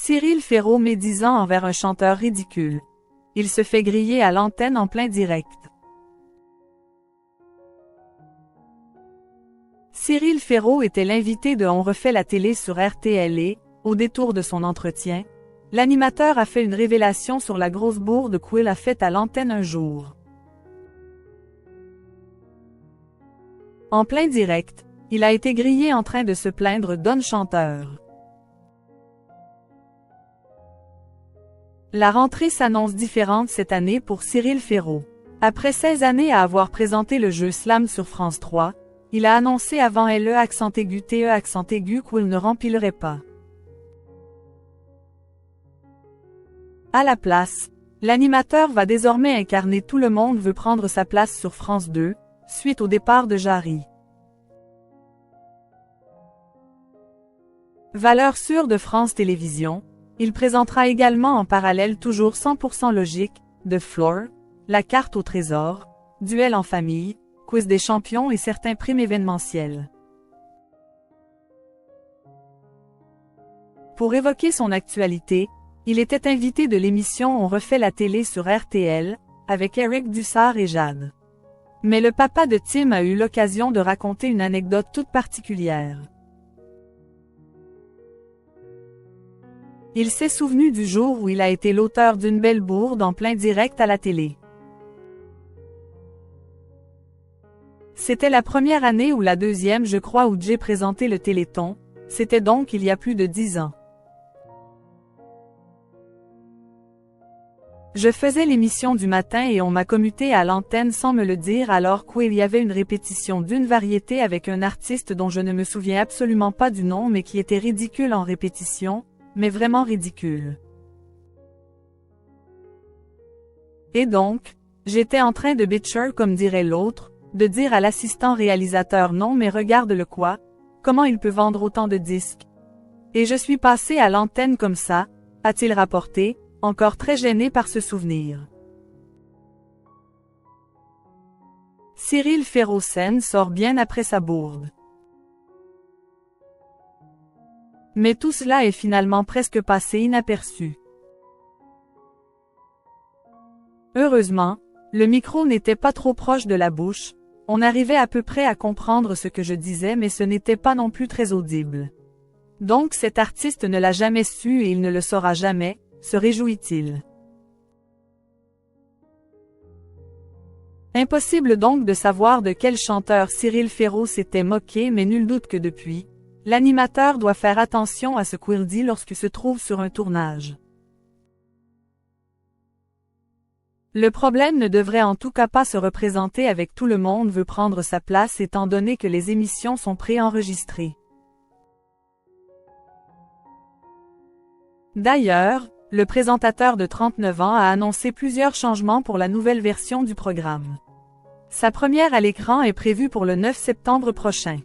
Cyril Ferraud médisant envers un chanteur ridicule. Il se fait griller à l'antenne en plein direct. Cyril Ferraud était l'invité de On refait la télé sur RTL et, au détour de son entretien, l'animateur a fait une révélation sur la grosse bourde qu'il a faite à l'antenne un jour. En plein direct, il a été grillé en train de se plaindre d'un chanteur. La rentrée s'annonce différente cette année pour Cyril Ferraud. Après 16 années à avoir présenté le jeu Slam sur France 3, il a annoncé avant LE accent aigu TE accent aigu qu'il ne remplirait pas. À la place, l'animateur va désormais incarner Tout le monde veut prendre sa place sur France 2, suite au départ de Jarry. Valeur sûre de France Télévisions, il présentera également en parallèle toujours 100% logique, The Floor, la carte au trésor, duel en famille, quiz des champions et certains primes événementiels. Pour évoquer son actualité, il était invité de l'émission On refait la télé sur RTL, avec Éric Dussart et Jade. Mais le papa de Tim a eu l'occasion de raconter une anecdote toute particulière. Il s'est souvenu du jour où il a été l'auteur d'une belle bourde en plein direct à la télé. C'était la première année ou la deuxième je crois où j'ai présenté le Téléthon, c'était donc il y a plus de 10 ans. Je faisais l'émission du matin et on m'a commuté à l'antenne sans me le dire alors qu'il y avait une répétition d'une variété avec un artiste dont je ne me souviens absolument pas du nom mais qui était ridicule en répétition, mais vraiment ridicule. Et donc, j'étais en train de bitcher comme dirait l'autre, de dire à l'assistant réalisateur non mais regarde-le quoi, comment il peut vendre autant de disques. Et je suis passé à l'antenne comme ça, a-t-il rapporté, encore très gêné par ce souvenir. Cyril Ferraud sort bien après sa bourde. Mais tout cela est finalement presque passé inaperçu. Heureusement, le micro n'était pas trop proche de la bouche, on arrivait à peu près à comprendre ce que je disais mais ce n'était pas non plus très audible. Donc cet artiste ne l'a jamais su et il ne le saura jamais, se réjouit-il. Impossible donc de savoir de quel chanteur Cyril Ferraud s'était moqué mais nul doute que depuis, l'animateur doit faire attention à ce qu'il dit lorsqu'il se trouve sur un tournage. Le problème ne devrait en tout cas pas se représenter avec Tout le monde veut prendre sa place étant donné que les émissions sont préenregistrées. D'ailleurs, le présentateur de 39 ans a annoncé plusieurs changements pour la nouvelle version du programme. Sa première à l'écran est prévue pour le 9 septembre prochain.